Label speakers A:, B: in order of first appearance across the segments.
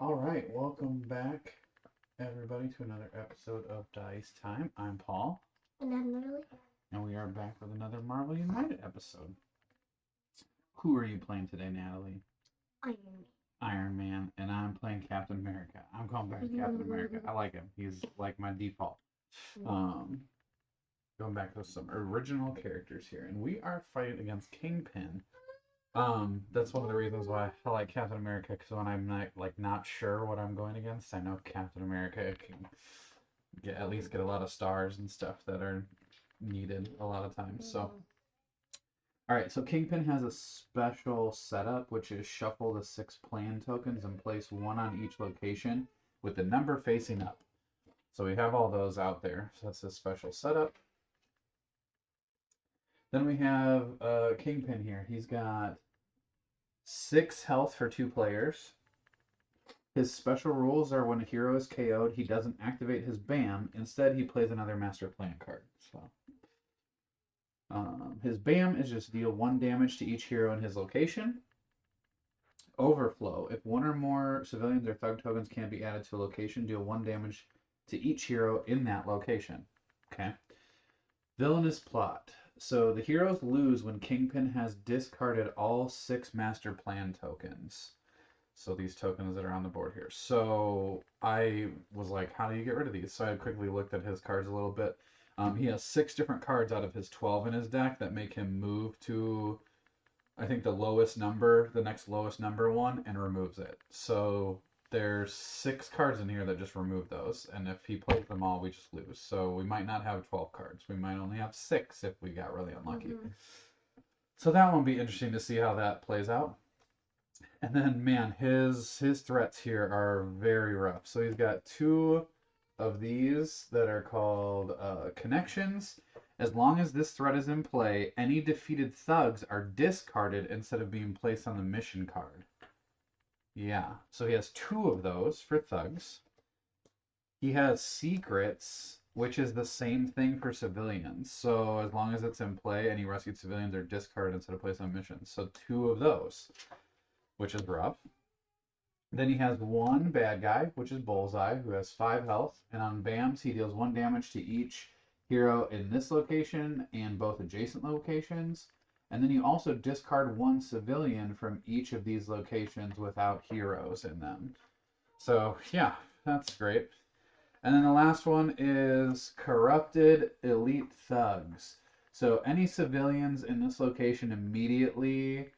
A: All right, welcome back, everybody, to another episode of Dice Time. I'm Paul,
B: And I'm Natalie.
A: and we are back with another Marvel United episode. Who are you playing today, Natalie?
B: Iron Man.
A: Iron Man, and I'm playing Captain America. I'm going back to Captain America. I like him. He's like my default. Going back to some original characters here, and we are fighting against Kingpin. That's one of the reasons why I like Captain America, because when I'm not sure what I'm going against, I know Captain America can at least get a lot of stars and stuff that are needed a lot of times. So, all right, so Kingpin has a special setup, which is shuffle the 6 plan tokens and place one on each location with the number facing up. So we have all those out there. So that's a special setup. Then we have Kingpin here. He's got 6 health for 2 players. His special rules are when a hero is KO'd, he doesn't activate his BAM. Instead, he plays another Master Plan card. So, his BAM is just deal 1 damage to each hero in his location. Overflow. If one or more civilians or thug tokens can be added to a location, deal 1 damage to each hero in that location. Okay. Villainous plot. So the heroes lose when Kingpin has discarded all 6 Master Plan tokens. So these tokens that are on the board here. So I was like, how do you get rid of these? So I quickly looked at his cards a little bit. He has 6 different cards out of his 12 in his deck that make him move to, I think, the next lowest number one, and removes it. So there's 6 cards in here that just remove those. And if he plays them all, we just lose. So we might not have 12 cards. We might only have 6 if we got really unlucky. So that one will be interesting to see how that plays out. And then, man, his threats here are very rough. So he's got 2 of these that are called connections. As long as this threat is in play, any defeated thugs are discarded instead of being placed on the mission card. Yeah, so he has 2 of those for thugs. He has secrets, which is the same thing for civilians. So as long as it's in play, any rescued civilians are discarded instead of placed on missions. So 2 of those, which is rough. Then he has 1 bad guy, which is Bullseye, who has 5 health. And on BAMs, he deals 1 damage to each hero in this location and both adjacent locations. And then you also discard 1 civilian from each of these locations without heroes in them. So, yeah, that's great. And then the last one is Corrupted Elite Thugs. So any civilians in this location immediately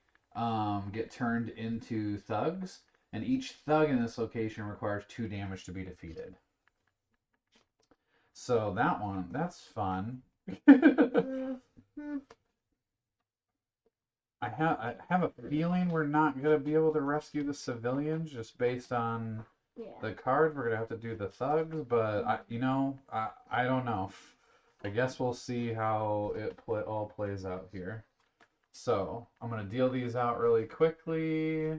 A: get turned into thugs. And each thug in this location requires 2 damage to be defeated. So that's fun. I have a feeling we're not going to be able to rescue the civilians just based on the cards. We're going to have to do the thugs, but I don't know. I guess we'll see how it all plays out here. So I'm going to deal these out really quickly.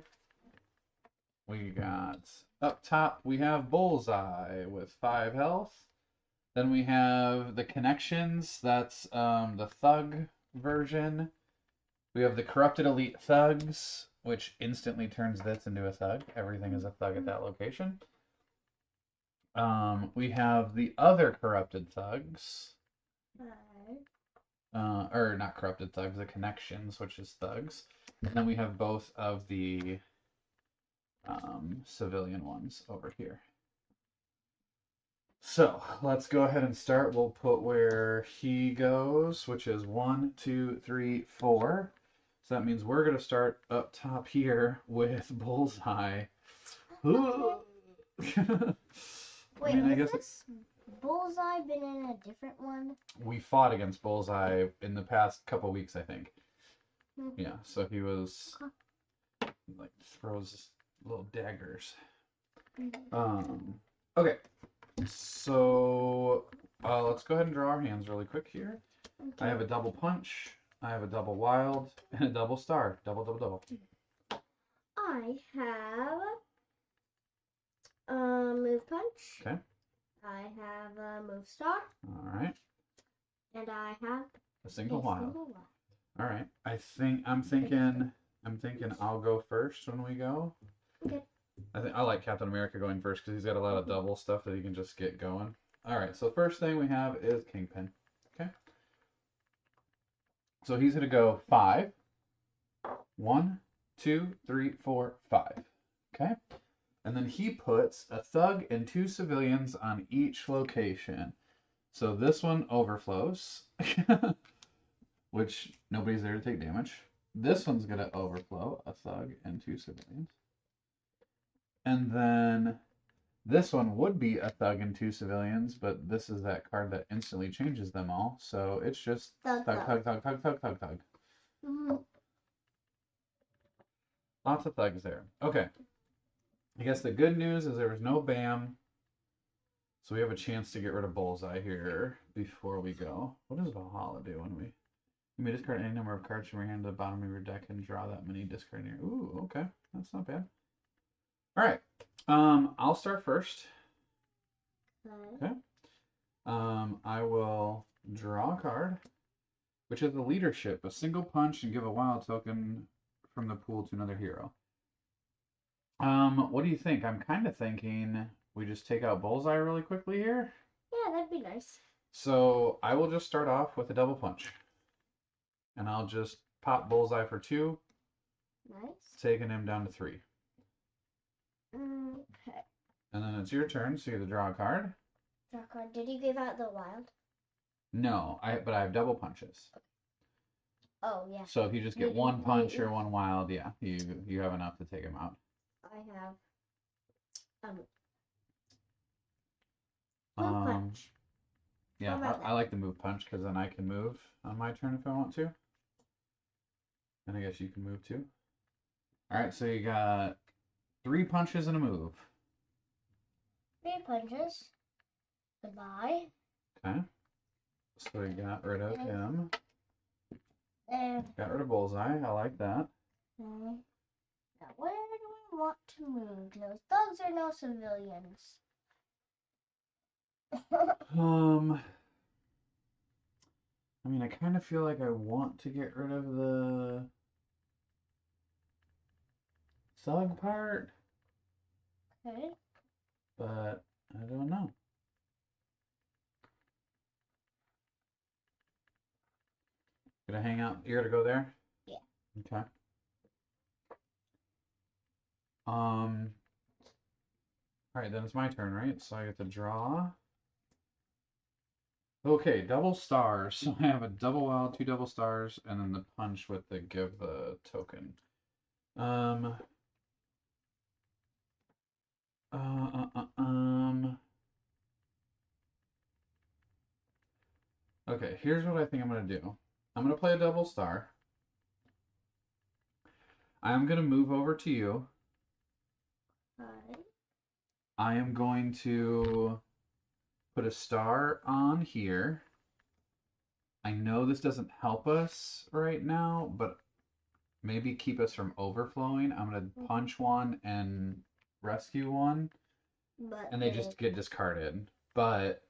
A: We got up top, we have Bullseye with 5 health. Then we have the connections, that's the thug version. We have the Corrupted Elite Thugs, which instantly turns this into a thug. Everything is a thug at that location. We have the other Corrupted Thugs. Or not Corrupted Thugs, the connections, which is thugs. And then we have both of the civilian ones over here. So let's go ahead and start. We'll put where he goes, which is 1, 2, 3, 4. So that means we're going to start up top here with Bullseye.
B: Wait, I guess this Bullseye been in a different one?
A: We fought against Bullseye in the past couple weeks, I think. Yeah, so he was like throws little daggers. Okay, so let's go ahead and draw our hands really quick here. Okay. I have a double punch, I have a double wild, and a double star. Double, double, double.
B: I have move punch.
A: Okay.
B: I have a move star.
A: All right.
B: And I have
A: a single wild. All right. I'm thinking I'll go first when we go.
B: Okay.
A: I like Captain America going first because he's got a lot of double stuff that he can just get going. All right, so first thing we have is Kingpin. Okay. So he's going to go 5. 1, 2, 3, 4, 5. Okay. And then he puts a thug and 2 civilians on each location. So this one overflows, which nobody's there to take damage. This one's going to overflow, a thug and 2 civilians. And then this one would be a thug and 2 civilians, but this is that card that instantly changes them all. So it's just thug, thug, thug, thug, thug, thug, thug, thug. Mm-hmm. Lots of thugs there. Okay. I guess the good news is there was no BAM. So we have a chance to get rid of Bullseye here before we go. What does Valhalla do when we... You may discard any number of cards from your hand to the bottom of your deck and draw that many discarding your... Ooh, okay. That's not bad. All right. I'll start first. Okay. I will draw a card, which is the leadership. A single punch and give a wild token from the pool to another hero. What do you think? I'm kind of thinking we just take out Bullseye really quickly here.
B: Yeah, that'd be nice.
A: So I will just start off with a double punch. And I'll just pop Bullseye for 2.
B: Nice.
A: Taking him down to 3.
B: Okay.
A: And then it's your turn, so you have to draw a card.
B: Draw a card. Did you give out the wild?
A: No, but I have double punches.
B: Oh, yeah.
A: So if you just get one punch or one wild, yeah, you have enough to take him out.
B: I have move punch.
A: Yeah, I like the move punch because then I can move on my turn if I want to. And I guess you can move too. All right, so you got 3 punches and a move.
B: 3 punches. Goodbye.
A: Okay. So you got rid of him.
B: And
A: got rid of Bullseye. I like that.
B: Now, where do we want to move? No thugs or no civilians?
A: I mean, I kind of feel like I want to get rid of the thug part.
B: Okay.
A: But I don't know. Gonna hang out. You're gonna go there?
B: Yeah.
A: Okay. All right, then it's my turn, right? So I get to draw. Okay, double stars. So I have a double wild, 2 double stars, and then the punch with the give the token. Okay, here's what I think I'm gonna do. I'm gonna play a double star. I'm gonna move over to you.
B: Hi.
A: I am going to put a star on here. I know this doesn't help us right now, but maybe keep us from overflowing. I'm going to punch one and rescue one, and they just get discarded. But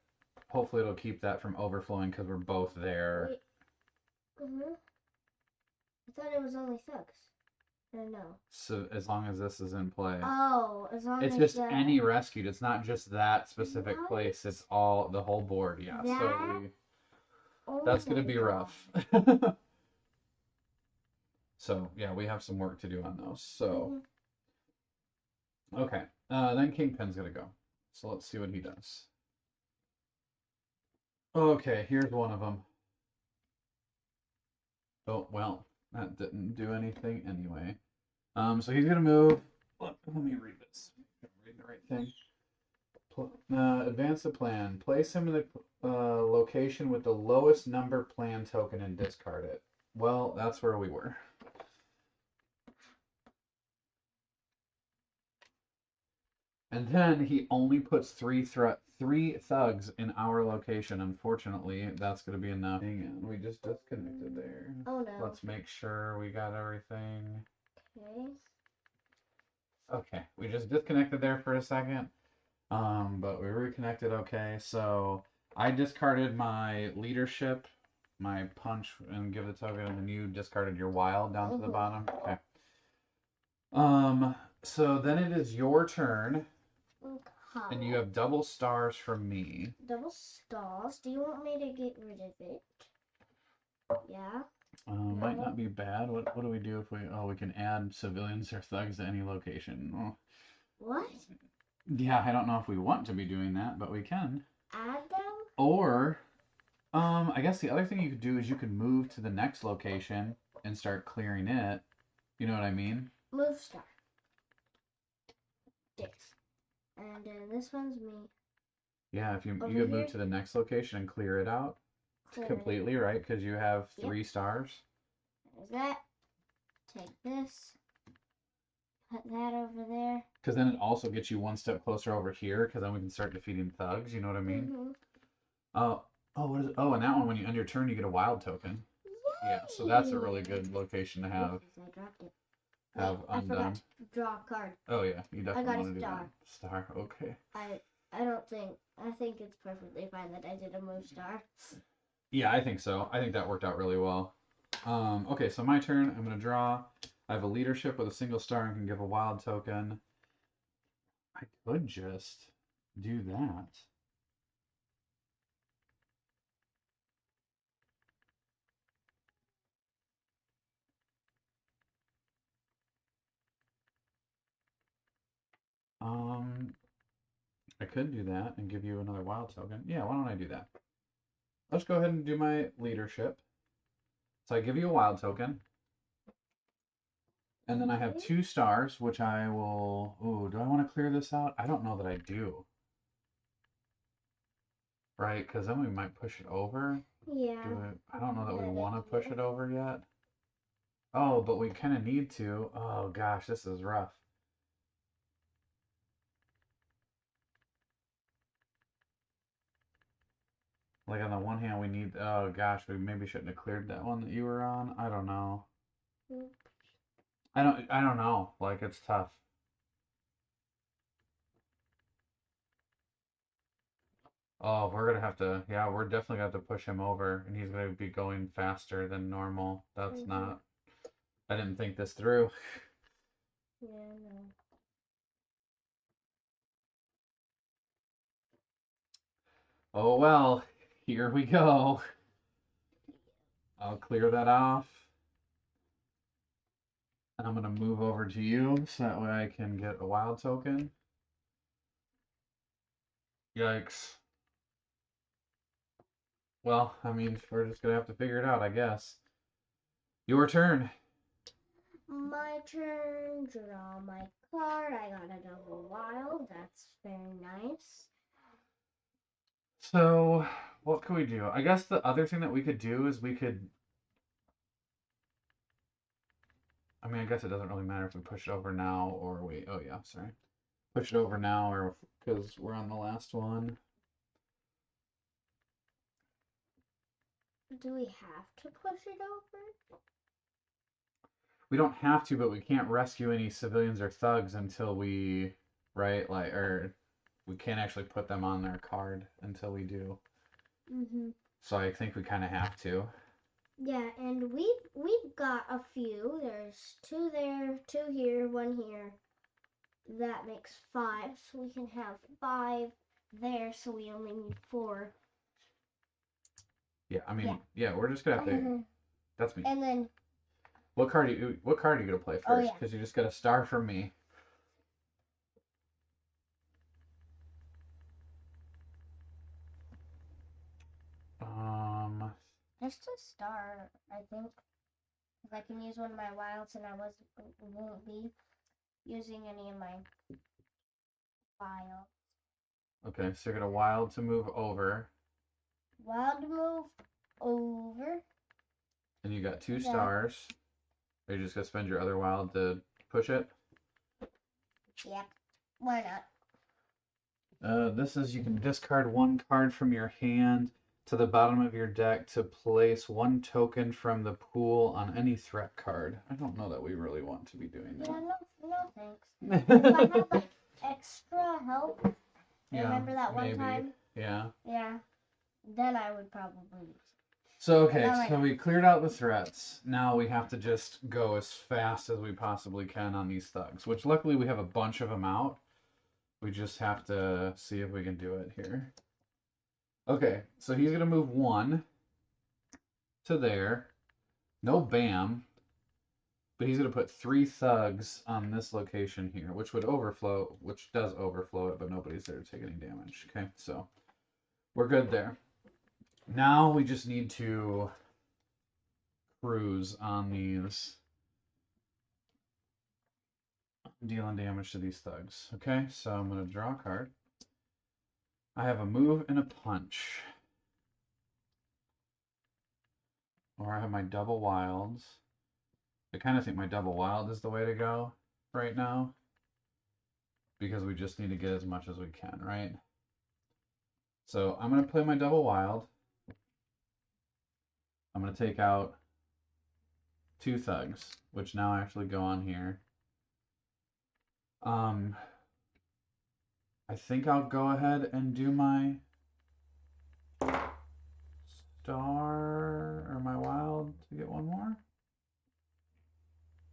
A: hopefully it'll keep that from overflowing because we're both there.
B: I thought it was only thugs. No.
A: So as long as this is in play.
B: Oh, as long
A: as it's just any rescued. It's not just that specific place. It's all the whole board. Yeah. That's gonna be rough. So yeah, we have some work to do on those. So okay, then Kingpin's gonna go. So let's see what he does. Okay, here's one of them. Oh well, that didn't do anything anyway. So he's gonna move. Let me read this. Read the right thing. Advance the plan. Place him in the location with the lowest number plan token and discard it. Well, that's where we were. And then he only puts 3 thugs in our location. Unfortunately, that's going to be enough. Hang on, we just disconnected there.
B: Oh no.
A: Let's make sure we got everything.
B: Okay.
A: Okay, we just disconnected there for a second. But we reconnected okay. So I discarded my leadership, my punch, and give the token, and then you discarded your wild down to the bottom. Okay. So then it is your turn,
B: Okay.
A: and you have double stars from me.
B: Double stars. Do you want me to get rid of it? Yeah.
A: Might not be bad. What do we do if we? Oh, we can add civilians or thugs to any location. Oh,
B: What?
A: yeah, I don't know if we want to be doing that, but we can.
B: Add them?
A: Or, I guess the other thing you could do is you could move to the next location and start clearing it. You know what I mean?
B: Move star. This. And then this one's me.
A: Yeah, if you
B: Over
A: could move
B: here?
A: to the next location and clear it out
B: Clear it.
A: completely, right? Because you have
B: Yep.
A: 3 stars.
B: There's that. Take this. Put that over there.
A: Because then it also gets you 1 step closer over here. Because then we can start defeating thugs. You know what I mean?
B: Mm-hmm.
A: What is it? Oh, and that one, when you end your turn, you get a wild token. Yeah, so that's a really good location to have.
B: I dropped it.
A: Have
B: I
A: undone.
B: forgot to draw a card.
A: Oh yeah, you definitely
B: got a
A: want to do
B: star.
A: that. Star, okay.
B: I think it's perfectly fine that I did a move star.
A: Yeah, I think so. I think that worked out really well. Okay, so my turn. I'm gonna draw. I have a leadership with a single star and can give a wild token. I could just do that. I could do that and give you another wild token. Yeah, why don't I do that? Let's go ahead and do my leadership. So I give you a wild token. And then I have 2 stars, which I will... Ooh, do I want to clear this out? I don't know that I do. Right, because then we might push it over.
B: Yeah.
A: I don't know that we want to push it over yet. Oh, but we kind of need to. Oh gosh, this is rough. Like on the one hand, we need. Oh gosh, we maybe shouldn't have cleared that one that you were on. I don't know. I don't know. Like it's tough. Oh, we're gonna have to. Yeah, we're definitely gonna have to push him over, and he's gonna be going faster than normal. That's not. I didn't think this through.
B: Yeah, no.
A: Oh well, here we go. I'll clear that off. And I'm going to move over to you so that way I can get a wild token. Yikes. Well, I mean, we're just going to have to figure it out, I guess. Your turn.
B: My turn. Draw my card. I got a double wild. That's very nice.
A: So, what could we do? I guess the other thing that we could do is we could... I mean, I guess it doesn't really matter if we push it over now or we... Oh, yeah, sorry. Push it over now or because we're on the last one.
B: Do we have to push it over?
A: We don't have to, but we can't rescue any civilians or thugs until we... Right? Like, or... We can't actually put them on their card until we do.
B: Mm-hmm.
A: So I think we kind of have to.
B: Yeah, and we've got a few. There's 2 there, 2 here, 1 here. That makes 5, so we can have 5 there, so we only need 4.
A: Yeah, I mean, yeah, we're just gonna have to. That's me.
B: And then
A: What card are you gonna play first?
B: Oh, yeah.
A: Because you just got a star from me.
B: just a star, I think. Because I can use one of my wilds, and I won't be using any of my wilds.
A: Okay, so you're gonna wild to move over,
B: Wild move over.
A: and you got 2
B: Yeah.
A: stars. Are you just gonna spend your other wild to push it?
B: Yep. Why not?
A: This is you can discard 1 card from your hand to the bottom of your deck to place 1 token from the pool on any threat card. I don't know that we really want to be doing that.
B: Yeah, no thanks. If I had like extra help,
A: Yeah,
B: remember that one
A: maybe.
B: time?
A: Yeah.
B: Yeah. Then I would probably use it.
A: So,
B: But
A: okay,
B: not right
A: so
B: now.
A: we cleared out the threats. Now we have to just go as fast as we possibly can on these thugs, which luckily we have a bunch of them out. We just have to see if we can do it here. Okay, so he's going to move 1 to there. No bam. But he's going to put 3 thugs on this location here, which would overflow, which does overflow it, but nobody's there to take any damage. Okay, so we're good there. Now we just need to cruise on these, dealing damage to these thugs. Okay, so I'm going to draw a card. I have a move and a punch. Or I have my double wilds. I kind of think my double wild is the way to go right now, because we just need to get as much as we can, right? So I'm going to play my double wild. I'm going to take out 2 thugs, which now actually go on here. I think I'll go ahead and do my star or my wild to get 1 more.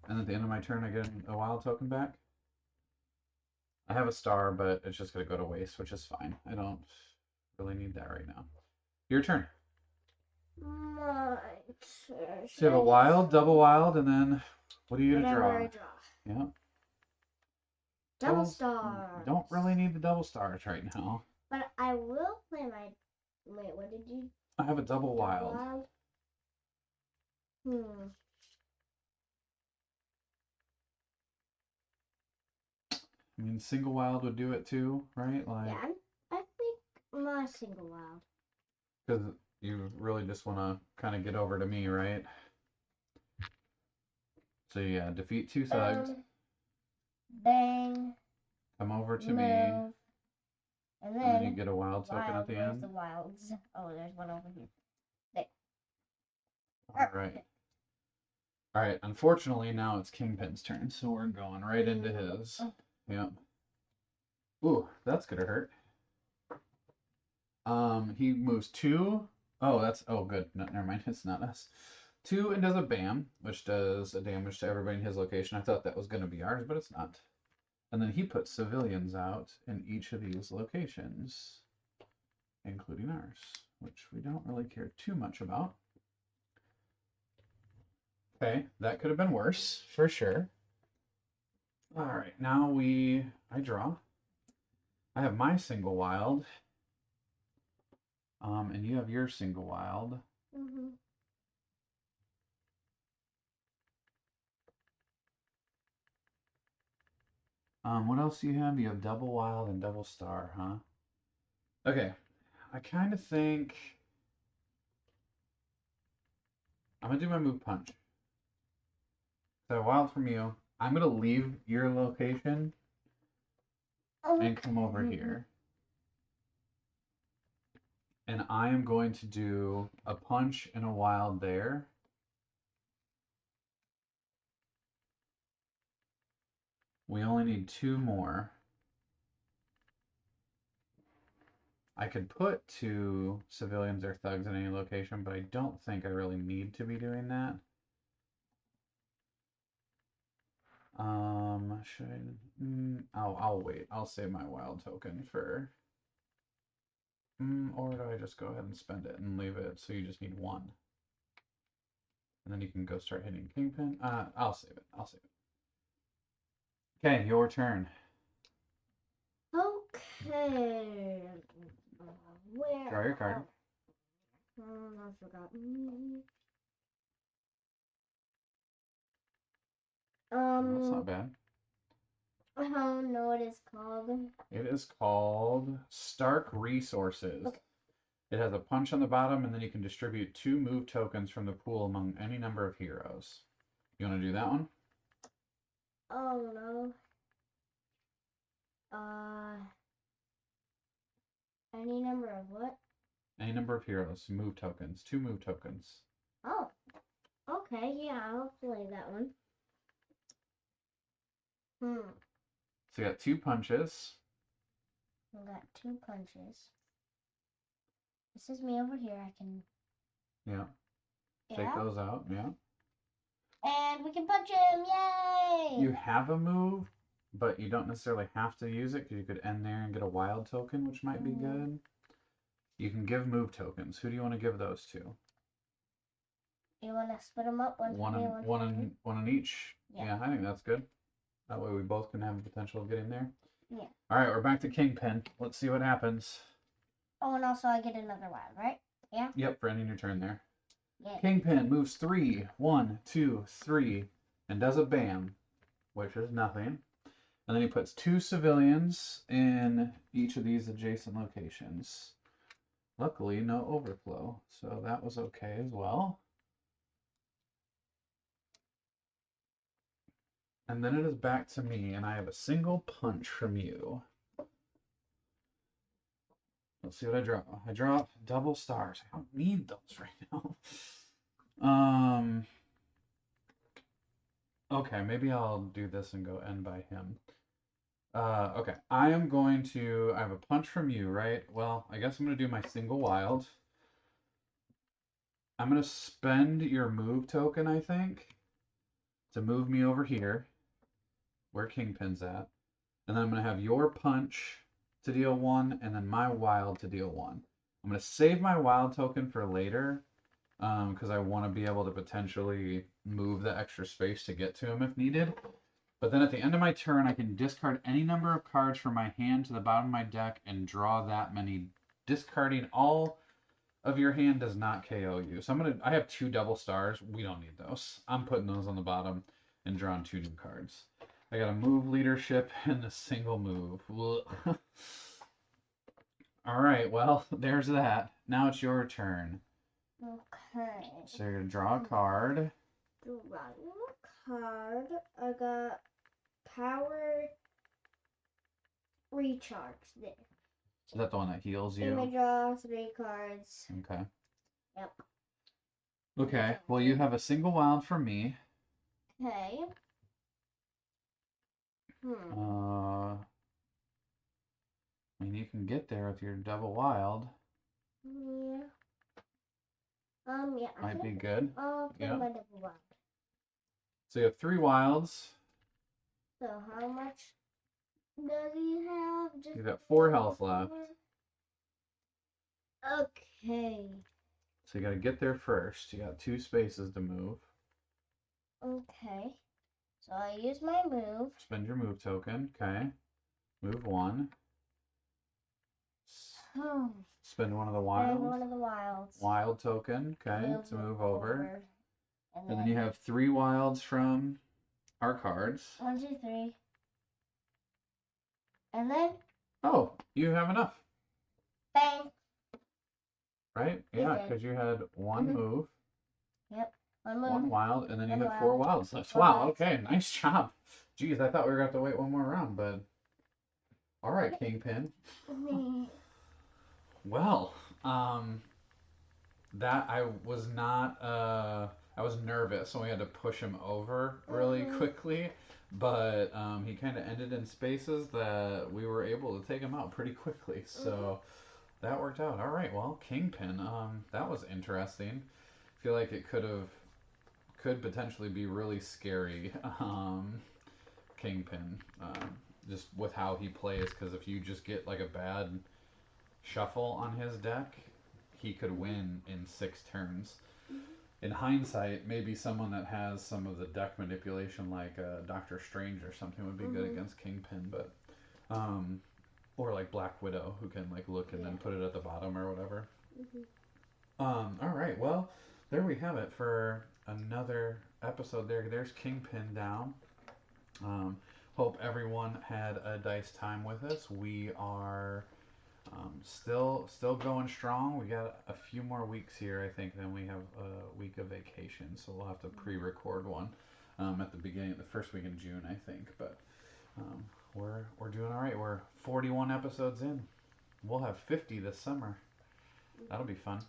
A: And at the end of my turn, I get a wild token back. I have a star, but it's just going to go to waste, which is fine. I don't really need that right now. Your turn.
B: My turn.
A: So you have a wild, double wild, and then what do you to draw?
B: Whatever I draw.
A: Yeah.
B: Double stars.
A: Don't really need the double stars right now.
B: But I will play my. Wait, what did you?
A: I have a double wild. I mean, single wild would do it too, right? Like,
B: yeah, I think my single wild.
A: because you really just want to kind of get over to me, right? So yeah, defeat 2 thugs.
B: Bang.
A: Come over to
B: move,
A: me.
B: And
A: then you get a wild token at the
B: where's
A: end.
B: the wilds? Oh, there's one over here. There.
A: Alright. Alright, unfortunately now it's Kingpin's turn, so we're going right into his. Yep. Ooh, that's gonna hurt. He moves 2. Oh, that's, oh good. No, never mind, it's not us. 2 and does a bam, which does a damage to everybody in his location. I thought that was gonna be ours, but it's not. And then he puts civilians out in each of these locations, including ours, which we don't really care too much about. Okay, that could have been worse, for sure. All right, now I draw. I have my single wild. And you have your single wild. What else do you have? You have double wild and double star, huh? Okay, I kind of think I'm gonna do my move punch. So wild from you. I'm gonna leave your location and come over here. And I am going to do a punch and a wild there. We only need 2 more. I could put 2 civilians or thugs in any location, but I don't think I really need to be doing that. Should I? I'll wait. I'll save my wild token for. Or do I just go ahead and spend it and leave it so you just need 1? And then you can go start hitting Kingpin. I'll save it. I'll save it. Okay, your turn.
B: Okay. Where?
A: Draw your card.
B: I forgot.
A: That's not bad.
B: I don't know what it's called.
A: It is called Stark Resources.
B: Okay.
A: It has a punch on the bottom, and then you can distribute 2 move tokens from the pool among any number of heroes. You want to do that one?
B: Oh no. Any number of what?
A: Any number of heroes. Move tokens. 2 move tokens.
B: Oh. Okay, yeah, I'll play that one.
A: So you got 2 punches.
B: I got 2 punches. This is me over here. I can.
A: Yeah. Take
B: Yeah.
A: those out, yeah.
B: And we can punch him, yay!
A: You have a move, but you don't necessarily have to use it because you could end there and get a wild token, which might be good. You can give move tokens. Who do you want to give those to?
B: You want to split them up?
A: One in each?
B: Yeah.
A: I think that's good. That way we both can have the potential of getting there.
B: Yeah.
A: All right, we're back to Kingpin. Let's see what happens.
B: Oh, and also I get another wild, right? Yeah?
A: Yep, for ending your turn there.
B: Yeah.
A: Kingpin moves 3, 1, 2, 3, and does a bam, which is nothing. And then he puts 2 civilians in each of these adjacent locations. Luckily, no overflow, so that was okay as well. And then it is back to me, and I have a single punch from you. Let's see what I draw. I draw double stars. I don't need those right now. Okay, maybe I'll do this and go end by him. Okay, I have a punch from you, right? Well, I guess I'm going to do my single wild. I'm going to spend your move token, I think, to move me over here, where Kingpin's at. And then I'm going to have your punch to deal 1, and then my wild to deal 1. I'm going to save my wild token for later, because I want to be able to potentially move the extra space to get to him if needed. But then at the end of my turn, I can discard any number of cards from my hand to the bottom of my deck and draw that many. Discarding all of your hand does not KO you. So I have 2 double stars. We don't need those. I'm putting those on the bottom and drawing 2 new cards. I got a move leadership and a single move. All right, well, there's that. Now it's your turn.
B: Okay.
A: So you're going to draw a card.
B: Drawing a card. I got power recharge there.
A: Is that the one that heals you?
B: I'm going to draw 3 cards.
A: Okay.
B: Yep.
A: Okay, well, you have a single wild from me.
B: Okay.
A: I mean, you can get there with your double wild.
B: Yeah. Yeah.
A: Might be good.
B: I'll play my double wild.
A: So you have 3 wilds.
B: So how much does he have?
A: You've got 4 health left.
B: Okay.
A: So you got to get there first. You got 2 spaces to move.
B: Okay. So I use my move.
A: Spend your move token. Okay. Move 1. Spend one of the wilds.
B: Spend one of the wilds.
A: Wild token. Okay. To move over.
B: And
A: then you have 3 wilds from our cards.
B: 1, 2, 3. And then.
A: Oh, you have enough.
B: Bang.
A: Right? Yeah, because you had 1 move.
B: Yep. 1 move.
A: 1 wild, and then you have 4 wilds left. Wow, okay, nice job. Jeez, I thought we were going to have to wait 1 more round, but... Alright, Kingpin. Well, that I was not... I was nervous when we had to push him over really quickly, but he kind of ended in spaces that we were able to take him out pretty quickly, so... That worked out. All right. Well, Kingpin. That was interesting. I feel like it could potentially be really scary. Kingpin. Just with how he plays, because if you just get like a bad shuffle on his deck, he could win in 6 turns. In hindsight, maybe someone that has some of the deck manipulation, like Doctor Strange or something, would be good against Kingpin. But or like Black Widow, who can like look and then put it at the bottom or whatever. All right, well, there we have it for another episode. There's Kingpin down. Hope everyone had a nice time with us. We are still going strong. We got a few more weeks here, I think. Then we have a week of vacation, so we'll have to pre-record one at the first week in June, I think. But we're doing all right. We're 41 episodes in. We'll have 50 this summer. That'll be fun.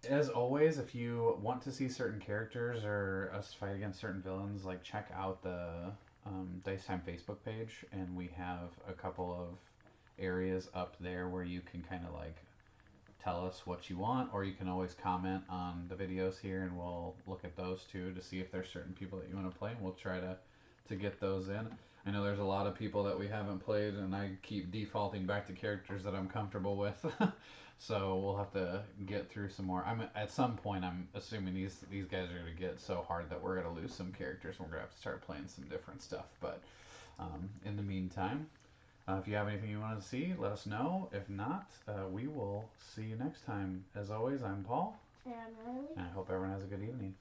A: Yeah. As always, if you want to see certain characters or us fight against certain villains, like check out the Dice Time Facebook page, and we have a couple of areas up there where you can kind of like tell us what you want, or you can always comment on the videos here, and we'll look at those too to see if there's certain people that you want to play, and we'll try to get those in. I know there's a lot of people that we haven't played, and I keep defaulting back to characters that I'm comfortable with. So we'll have to get through some more. At some point, I'm assuming these guys are gonna get so hard that we're gonna lose some characters, and we're gonna have to start playing some different stuff. But in the meantime, if you have anything you want to see, let us know. If not, we will see you next time. As always, I'm Paul.
B: And I'm Natalie.
A: And I hope everyone has a good evening.